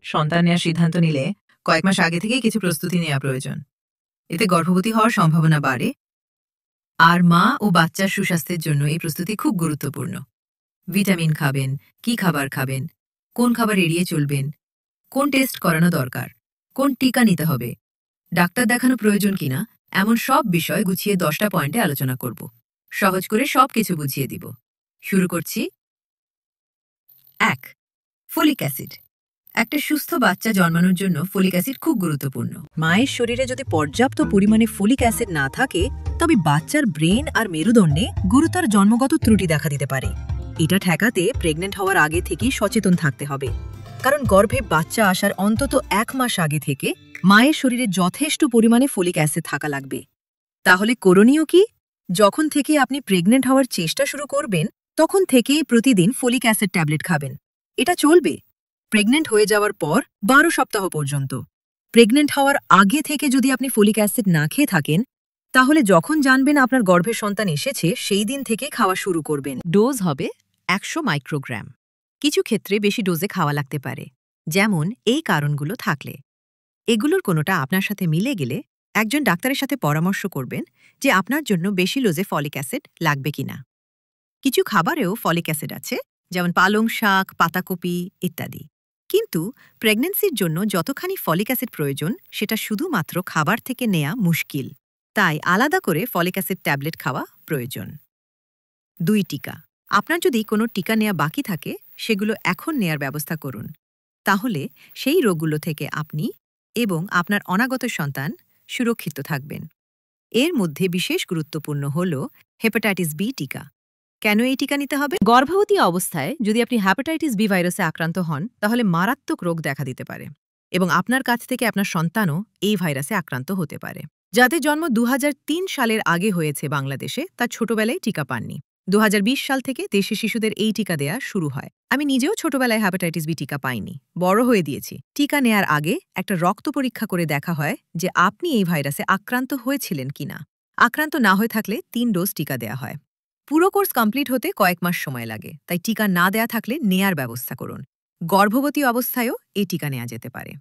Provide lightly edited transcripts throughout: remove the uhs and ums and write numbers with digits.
সন্তান নেওয়ার সিদ্ধান্ত নিলে কয়েক মাস আগে থেকেই কিছু প্রস্তুতি নেওয়া প্রয়োজন। এতে গর্ভবতী হওয়ার সম্ভাবনা বাড়ে, আর মা ও বাচ্চার সুস্বাস্থ্যের জন্য এই প্রস্তুতি খুব গুরুত্বপূর্ণ। ভিটামিন খাবেন, কি খাবার খাবেন, কোন খাবার এড়িয়ে চলবেন, কোন টেস্ট করানো দরকার, কোন টিকা নিতে হবে, ডাক্তার দেখানো প্রয়োজন কিনা, এমন সব বিষয় গুছিয়ে 10টা পয়েন্টে আলোচনা করব। সহজ করে সবকিছু বুঝিয়ে দিব। শুরু করছি। 1. Folic acid. একটা সুস্থ বাচ্চা জন্মানোর জন্য ফলিক অ্যাসিড খুব গুরুত্বপূর্ণ। মায়ের শরীরে যদি পর্যাপ্ত পরিমাণে ফলিক অ্যাসিড না থাকে, তবে বাচ্চার ব্রেন আর মেরুদণ্ডে গুরুতর জন্মগত ত্রুটি দেখা দিতে পারে। এটা ঠেকাতে প্রেগনেন্ট হওয়ার আগে থেকেই সচেতন থাকতে হবে, কারণ গর্ভে বাচ্চা আসার অন্তত 1 মাস আগে থেকে মায়ের শরীরে যথেষ্ট পরিমাণে ফলিক অ্যাসিড থাকা লাগবে। তাহলে করণীয় কি? যখন থেকে আপনি প্রেগনেন্ট হওয়ার চেষ্টা শুরু করবেন, তখন থেকেই প্রতিদিন ফলিক অ্যাসিড ট্যাবলেট খাবেন। এটা চলবে প্রেগনেন্ট হয়ে যাওয়ার পর 12 সপ্তাহ পর্যন্ত। প্রেগনেন্ট হওয়ার আগে থেকে যদি আপনি ফলিক অ্যাসিড না খেয়ে থাকেন, তাহলে যখন জানবেন আপনার গর্ভে সন্তান এসেছে সেই দিন থেকে খাওয়া শুরু করবেন। ডোজ হবে 100 মাইক্রোগ্রাম। কিছু ক্ষেত্রে বেশি ডোজে খাওয়া লাগতে পারে, যেমন এই কারণগুলো থাকলে। এগুলোর কোনোটা আপনার সাথে মিলে গেলে একজন ডাক্তারের সাথে পরামর্শ করবেন যে আপনার জন্য বেশি ডোজে ফলিক অ্যাসিড লাগবে কিনা। কিছু খাবারেও ফলিক অ্যাসিড আছে, যেমন পালং শাক, পাতাকপি ইত্যাদি। কিন্তু প্রেগন্যান্সির জন্য যতখানি ফলিক অ্যাসিড প্রয়োজন সেটা শুধুমাত্র খাবার থেকে নেয়া মুশকিল। তাই আলাদা করে ফলিক অ্যাসিড ট্যাবলেট খাওয়া প্রয়োজন। 2. টিকা। আপনার যদি কোনো টিকা নেয়া বাকি থাকে, সেগুলো এখন নেয়ার ব্যবস্থা করুন। তাহলে সেই রোগগুলো থেকে আপনি এবং আপনার অনাগত সন্তান সুরক্ষিত থাকবেন। এর মধ্যে বিশেষ গুরুত্বপূর্ণ হল হেপাটাইটিস বি টিকা। কেন এই টিকা নিতে হবে? গর্ভবতী অবস্থায় যদি আপনি হেপাটাইটিস বি ভাইরাসে আক্রান্ত হন, তাহলে মারাত্মক রোগ দেখা দিতে পারে এবং আপনার কাছ থেকে আপনার সন্তানও এই ভাইরাসে আক্রান্ত হতে পারে। যাদের জন্ম 2003 সালের আগে হয়েছে বাংলাদেশে, তার ছোটবেলায় টিকা পাননি। 2020 সাল থেকে দেশে শিশুদের এই টিকা দেয়া শুরু হয়। আমি নিজেও ছোটবেলায় হেপাটাইটিস বি টিকা পাইনি, বড় হয়ে দিয়েছি। টিকা নেয়ার আগে একটা রক্ত পরীক্ষা করে দেখা হয় যে আপনি এই ভাইরাসে আক্রান্ত হয়েছিলেন কিনা। আক্রান্ত না হয়ে থাকলে 3 ডোজ টিকা দেয়া হয়। পুরো কোর্স কমপ্লিট হতে কয়েক মাস সময় লাগে, তাই টিকা না দেয়া থাকলে নেয়ার ব্যবস্থা করুন। গর্ভবতী অবস্থায়ও এই টিকা নেওয়া যেতে পারে।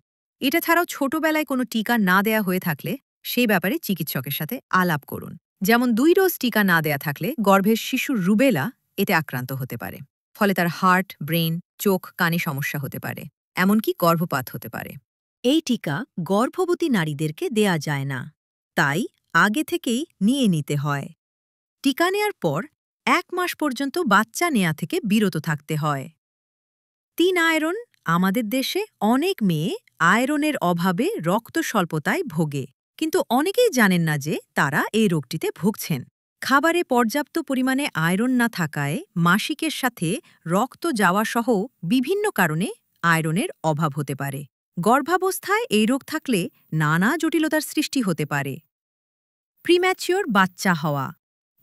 এটা ছাড়াও ছোটবেলায় কোনো টিকা না দেয়া হয়ে থাকলে সেই ব্যাপারে চিকিৎসকের সাথে আলাপ করুন। যেমন 2 ডোজ টিকা না দেয়া থাকলে গর্ভের শিশুর রুবেলা এতে আক্রান্ত হতে পারে, ফলে তার হার্ট, ব্রেন, চোখ, কানে সমস্যা হতে পারে, এমনকি গর্ভপাত হতে পারে। এই টিকা গর্ভবতী নারীদেরকে দেয়া যায় না, তাই আগে থেকেই নিয়ে নিতে হয়। টিকা নেয়ার পর 1 মাস পর্যন্ত বাচ্চা নেয়া থেকে বিরত থাকতে হয়। 3. আয়রন। আমাদের দেশে অনেক মেয়ে আয়রনের অভাবে রক্ত স্বল্পতায় ভোগে, কিন্তু অনেকেই জানেন না যে তারা এই রোগটিতে ভুগছেন। খাবারে পর্যাপ্ত পরিমাণে আয়রন না থাকায় মাসিকের সাথে রক্ত যাওয়া সহ বিভিন্ন কারণে আয়রনের অভাব হতে পারে। গর্ভাবস্থায় এই রোগ থাকলে নানা জটিলতার সৃষ্টি হতে পারে। প্রিম্যাচিওর বাচ্চা হওয়া,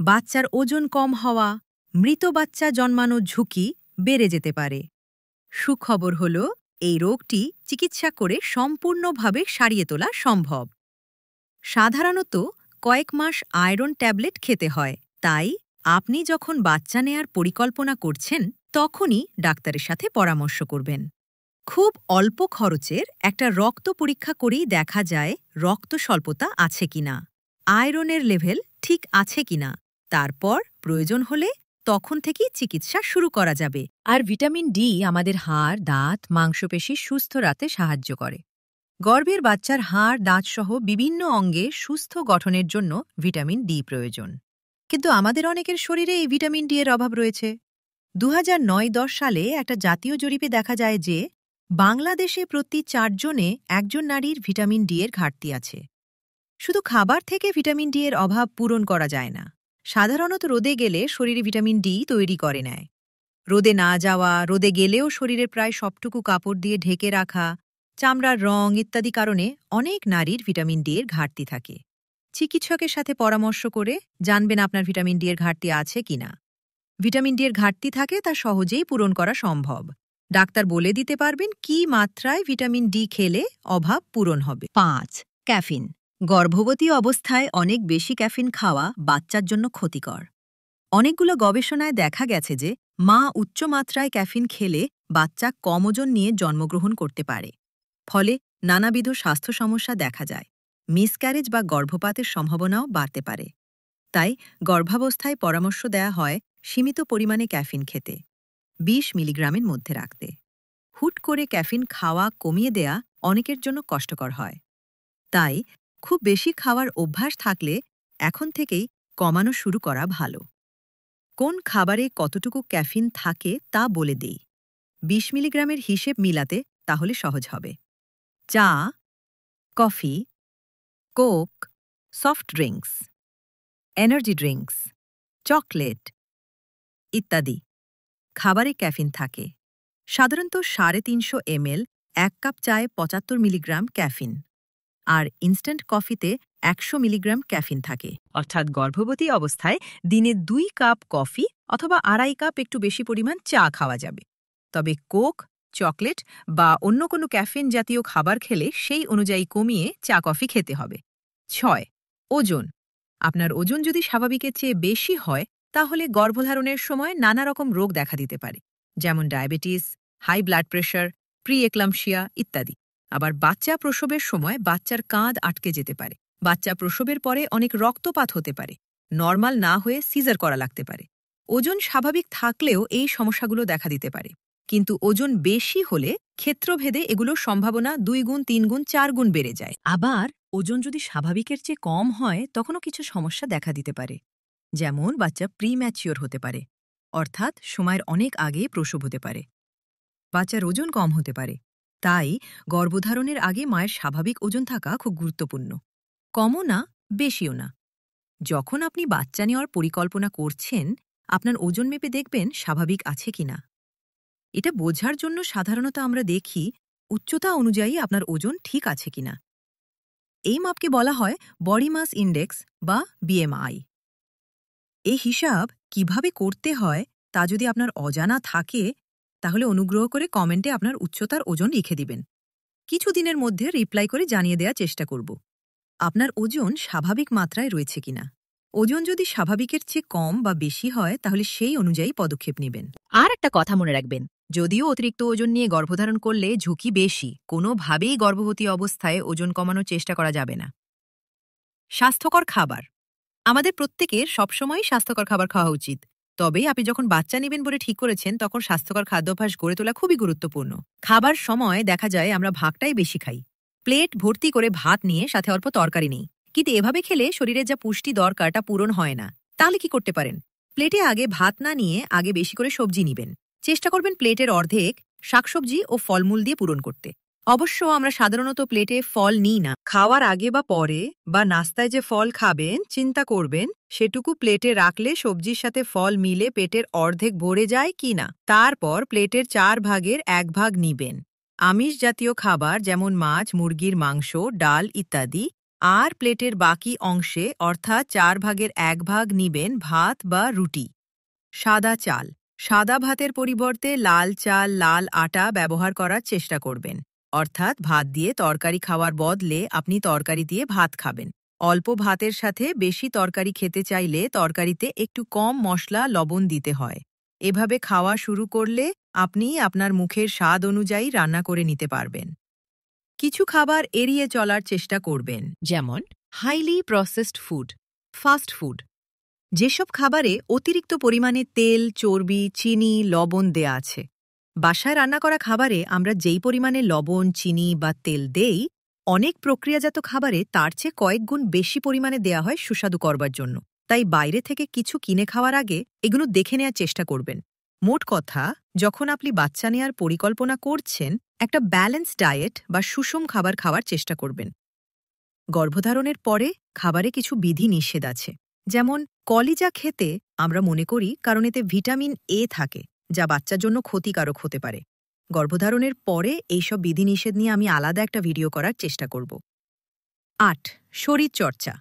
বাচ্চার ওজন কম হওয়া, মৃত বাচ্চা জন্মানোর ঝুঁকি বেড়ে যেতে পারে। সুখবর হল, এই রোগটি চিকিৎসা করে সম্পূর্ণভাবে সারিয়ে তোলা সম্ভব। সাধারণত কয়েক মাস আয়রন ট্যাবলেট খেতে হয়, তাই আপনি যখন বাচ্চা নেয়ার পরিকল্পনা করছেন তখনই ডাক্তারের সাথে পরামর্শ করবেন। খুব অল্প খরচের একটা রক্ত পরীক্ষা করেই দেখা যায় রক্ত স্বল্পতা আছে কিনা, আয়রনের লেভেল ঠিক আছে কিনা। তারপর প্রয়োজন হলে তখন থেকেই চিকিৎসা শুরু করা যাবে। আর ভিটামিন ডি আমাদের হাড়, দাঁত, মাংসপেশি সুস্থ রাখতে সাহায্য করে। গর্ভের বাচ্চার হাড়, দাঁত সহ বিভিন্ন অঙ্গে সুস্থ গঠনের জন্য ভিটামিন ডি প্রয়োজন। কিন্তু আমাদের অনেকের শরীরে এই ভিটামিন ডি এর অভাব রয়েছে। 2009-10 সালে একটা জাতীয় জরিপে দেখা যায় যে বাংলাদেশে প্রতি 4 জনে একজন নারীর ভিটামিন ডি এর ঘাটতি আছে। শুধু খাবার থেকে ভিটামিন ডি এর অভাব পূরণ করা যায় না। সাধারণত রোদে গেলে শরীরে ভিটামিন ডি তৈরি করে নেয়। রোদে না যাওয়া, রোদে গেলেও শরীরের প্রায় সবটুকু কাপড় দিয়ে ঢেকে রাখা, চামড়ার রং ইত্যাদি কারণে অনেক নারীর ভিটামিন ডি এর ঘাটতি থাকে। চিকিৎসকের সাথে পরামর্শ করে জানবেন আপনার ভিটামিন ডি এর ঘাটতি আছে কিনা। ভিটামিন ডি এর ঘাটতি থাকে তা সহজেই পূরণ করা সম্ভব। ডাক্তার বলে দিতে পারবেন কী মাত্রায় ভিটামিন ডি খেলে অভাব পূরণ হবে। 5. ক্যাফিন। গর্ভবতী অবস্থায় অনেক বেশি ক্যাফিন খাওয়া বাচ্চার জন্য ক্ষতিকর। অনেকগুলো গবেষণায় দেখা গেছে যে মা উচ্চ মাত্রায় ক্যাফিন খেলে বাচ্চা কম ওজন নিয়ে জন্মগ্রহণ করতে পারে। ফলে নানাবিধ স্বাস্থ্য সমস্যা দেখা যায়। মিসক্যারেজ বা গর্ভপাতের সম্ভাবনাও বাড়তে পারে। তাই গর্ভাবস্থায় পরামর্শ দেয়া হয় সীমিত পরিমাণে ক্যাফিন খেতে, ২০ মিলিগ্রামের মধ্যে রাখতে। হুট করে ক্যাফিন খাওয়া কমিয়ে দেয়া অনেকের জন্য কষ্টকর হয়। তাই খুব বেশি খাওয়ার অভ্যাস থাকলে এখন থেকেই কমানো শুরু করা ভালো। কোন খাবারে কতটুকু ক্যাফিন থাকে তা বলে দেই। ২০ মিলিগ্রামের হিসেব মিলাতে তাহলে সহজ হবে। চা, coffee, Coke, soft drinks, energy drinks, chocolate ইত্যাদি খাবারে ক্যাফিন থাকে। সাধারণত ৩৫০ ml ১ কাপ চায়ে ৭৫ মিলিগ্রাম ক্যাফিন, আর ইনস্ট্যান্ট কফিতে ১০০ মিলিগ্রাম ক্যাফিন থাকে। অর্থাৎ গর্ভবতী অবস্থায় দিনে ২ কাপ কফি অথবা ২.৫ কাপ একটু বেশি পরিমাণ চা খাওয়া যাবে। তবে কোক, চকলেট বা অন্য কোনো ক্যাফিন জাতীয় খাবার খেলে সেই অনুযায়ী কমিয়ে চা কফি খেতে হবে। ৬. ওজন। আপনার ওজন যদি স্বাভাবিকের চেয়ে বেশি হয় তাহলে গর্ভধারণের সময় নানা রকম রোগ দেখা দিতে পারে, যেমন diabetes, high blood pressure, pre eclampsia ইত্যাদি। আবার বাচ্চা প্রসবের সময় বাচ্চার কাঁধ আটকে যেতে পারে। বাচ্চা প্রসবের পরে অনেক রক্তপাত হতে পারে। নরমাল না হয়ে সিজার করা লাগতে পারে। ওজন স্বাভাবিক থাকলেও এই সমস্যাগুলো দেখা দিতে পারে, কিন্তু ওজন বেশি হলে ক্ষেত্রভেদে এগুলোর সম্ভাবনা ২ গুণ, ৩ গুণ, ৪ গুণ বেড়ে যায়। আবার ওজন যদি স্বাভাবিকের চেয়ে কম হয় তখনও কিছু সমস্যা দেখা দিতে পারে, যেমন বাচ্চা প্রিম্যাচিওর হতে পারে, অর্থাৎ সময়ের অনেক আগে প্রসব হতে পারে। বাচ্চার ওজন কম হতে পারে। তাই গর্ভধারণের আগে মায়ের স্বাভাবিক ওজন থাকা খুব গুরুত্বপূর্ণ। কমও না, বেশিও না। যখন আপনি বাচ্চা নেওয়ার পরিকল্পনা করছেন, আপনার ওজন মেপে দেখবেন স্বাভাবিক আছে কিনা। এটা বোঝার জন্য সাধারণত আমরা দেখি উচ্চতা অনুযায়ী আপনার ওজন ঠিক আছে কিনা। এই মাপকে বলা হয় বডি মাস ইন্ডেক্স বা বিএমআই। এই হিসাব কিভাবে করতে হয় তা যদি আপনার অজানা থাকে তাহলে অনুগ্রহ করে কমেন্টে আপনার উচ্চতার ওজন লিখে দিবেন। কিছু দিনের মধ্যে রিপ্লাই করে জানিয়ে দেওয়ার চেষ্টা করব আপনার ওজন স্বাভাবিক মাত্রায় রয়েছে কিনা। ওজন যদি স্বাভাবিকের চেয়ে কম বা বেশি হয় তাহলে সেই অনুযায়ী পদক্ষেপ নেবেন। আর একটা কথা মনে রাখবেন, যদিও অতিরিক্ত ওজন নিয়ে গর্ভধারণ করলে ঝুঁকি বেশি, কোনোভাবেই গর্ভবতী অবস্থায় ওজন কমানোর চেষ্টা করা যাবে না। স্বাস্থ্যকর খাবার। আমাদের প্রত্যেকের সবসময় স্বাস্থ্যকর খাবার খাওয়া উচিত। তবে আপনি যখন বাচ্চা নেবেন বলে ঠিক করেছেন তখন স্বাস্থ্যকর খাদ্যাভ্যাস গড়ে তোলা খুবই গুরুত্বপূর্ণ। খাবার সময় দেখা যায় আমরা ভাগটাই বেশি খাই। প্লেট ভর্তি করে ভাত নিয়ে সাথে অল্প তরকারি নেই, কিন্তু এভাবে খেলে শরীরের যা পুষ্টি দরকার তা পূরণ হয় না। তাহলে কি করতে পারেন? প্লেটে আগে ভাত না নিয়ে আগে বেশি করে সবজি নিবেন। চেষ্টা করবেন প্লেটের অর্ধেক শাকসবজি ও ফলমূল দিয়ে পূরণ করতে। অবশ্য আমরা সাধারণত প্লেটে ফল নিই না। খাওয়ার আগে বা পরে বা নাস্তায় যে ফল খাবেন চিন্তা করবেন সেটুকু প্লেটে রাখলে সবজির সাথে ফল মিলে পেটের অর্ধেক ভরে যায় কি না। তারপর প্লেটের ৪ ভাগের ১ ভাগ নিবেন আমিষ জাতীয় খাবার, যেমন মাছ, মুরগির মাংস, ডাল ইত্যাদি। আর প্লেটের বাকি অংশে অর্থাৎ ৪ ভাগের ১ ভাগ নিবেন ভাত বা রুটি। সাদা চাল। সাদা ভাতের পরিবর্তে লাল চাল, লাল আটা ব্যবহার করার চেষ্টা করবেন। অর্থাৎ ভাত দিয়ে তরকারি খাওয়ার বদলে আপনি তরকারি দিয়ে ভাত খাবেন। অল্প ভাতের সাথে বেশি তরকারি খেতে চাইলে তরকারিতে একটু কম মশলা, লবণ দিতে হয়। এভাবে খাওয়া শুরু করলে আপনি আপনার মুখের স্বাদ অনুযায়ী রান্না করে নিতে পারবেন। কিছু খাবার এড়িয়ে চলার চেষ্টা করবেন, যেমন highly processed food, fast food. যেসব খাবারে অতিরিক্ত পরিমাণে তেল, চর্বি, চিনি, লবণ দেয়া আছে। বাসায় রান্না করা খাবারে আমরা যেই পরিমাণে লবণ, চিনি বা তেল দেই, অনেক প্রক্রিয়াজাত খাবারে তার চেয়ে কয়েক গুণ বেশি পরিমাণে দেয়া হয় সুস্বাদু করবার জন্য। তাই বাইরে থেকে কিছু কিনে খাওয়ার আগে এগুলো দেখে নেওয়ার চেষ্টা করবেন। মোট কথা, যখন আপনি বাচ্চা নেওয়ার পরিকল্পনা করছেন একটা ব্যালেন্স ডায়েট বা সুষম খাবার খাওয়ার চেষ্টা করবেন। গর্ভধারণের পরে খাবারে কিছু বিধি নিষেধ আছে, যেমন কলিজা খেতে আমরা মনে করি কারণ এতে ভিটামিন এ থাকে, যা বাচ্চার জন্য ক্ষতিকারক হতে পারে। গর্ভধারণের পরে এইসব বিধিনিষেধ নিয়ে আমি আলাদা একটা ভিডিও করার চেষ্টা করব। ৮. শরীরচর্চা।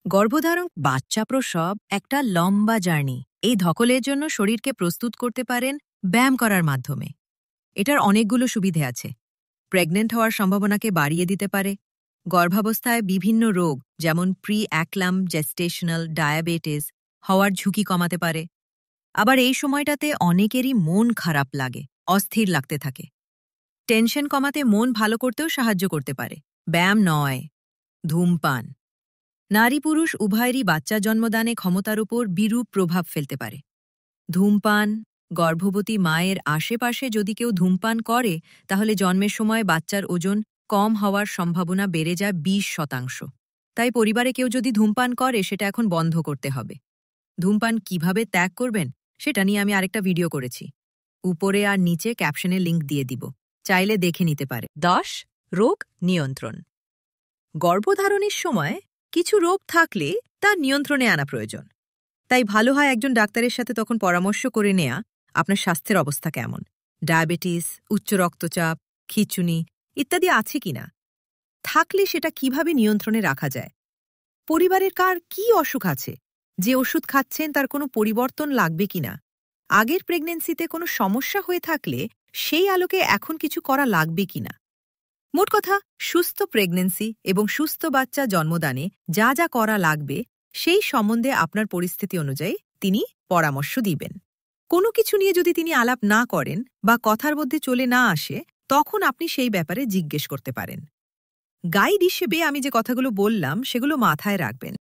গর্ভধারণ, বাচ্চা প্রসব একটা লম্বা জার্নি। এই ধকলের জন্য শরীরকে প্রস্তুত করতে পারেন ব্যায়াম করার মাধ্যমে। এটার অনেকগুলো সুবিধে আছে। প্রেগনেন্ট হওয়ার সম্ভাবনাকে বাড়িয়ে দিতে পারে। গর্ভাবস্থায় বিভিন্ন রোগ যেমন প্রি অ্যাক্লাম, জেস্টেশনাল, ডায়াবেটিস হওয়ার ঝুঁকি কমাতে পারে। আবার এই সময়টাতে অনেকেরই মন খারাপ লাগে, অস্থির লাগতে থাকে। টেনশন কমাতে মন ভালো করতেও সাহায্য করতে পারে। ব্যায়াম নয়, ধূমপান নারী পুরুষ উভয়েরই বাচ্চা জন্মদানে ক্ষমতার উপর বিরূপ প্রভাব ফেলতে পারে। ধূমপান গর্ভবতী মায়ের আশেপাশে যদি কেউ ধূমপান করে তাহলে জন্মের সময় বাচ্চার ওজন কম হওয়ার সম্ভাবনা বেড়ে যায় 20%। তাই পরিবারে কেউ যদি ধূমপান করে সেটা এখন বন্ধ করতে হবে। ধূমপান কিভাবে ত্যাগ করবেন সেটা নিয়ে আমি আরেকটা ভিডিও করেছি, উপরে আর নিচে ক্যাপশনে লিংক দিয়ে দিব, চাইলে দেখে নিতে পারে। 10 রোগ নিয়ন্ত্রণ। গর্ভধারণের সময় কিছু রোগ থাকলে তা নিয়ন্ত্রণে আনা প্রয়োজন। তাই ভালো হয় একজন ডাক্তারের সাথে তখন পরামর্শ করে নেয়া আপনার স্বাস্থ্যের অবস্থা কেমন, ডায়াবেটিস, উচ্চ রক্তচাপ, খিঁচুনি ইত্যাদি আছে কিনা, থাকলে সেটা কিভাবে নিয়ন্ত্রণে রাখা যায়। পরিবারের কার কি অসুখ আছে, যে ওষুধ খাচ্ছেন তার কোনো পরিবর্তন লাগবে কিনা, আগের প্রেগন্যান্সিতে কোনো সমস্যা হয়ে থাকলে সেই আলোকে এখন কিছু করা লাগবে কিনা। মোট কথা, সুস্থ প্রেগন্যান্সি এবং সুস্থ বাচ্চা জন্মদানে যা যা করা লাগবে সেই সম্বন্ধে আপনার পরিস্থিতি অনুযায়ী তিনি পরামর্শ দিবেন। কোনো কিছু নিয়ে যদি তিনি আলাপ না করেন বা কথার মধ্যে চলে না আসে তখন আপনি সেই ব্যাপারে জিজ্ঞেস করতে পারেন। গাইড হিসেবে আমি যে কথাগুলো বললাম সেগুলো মাথায় রাখবেন।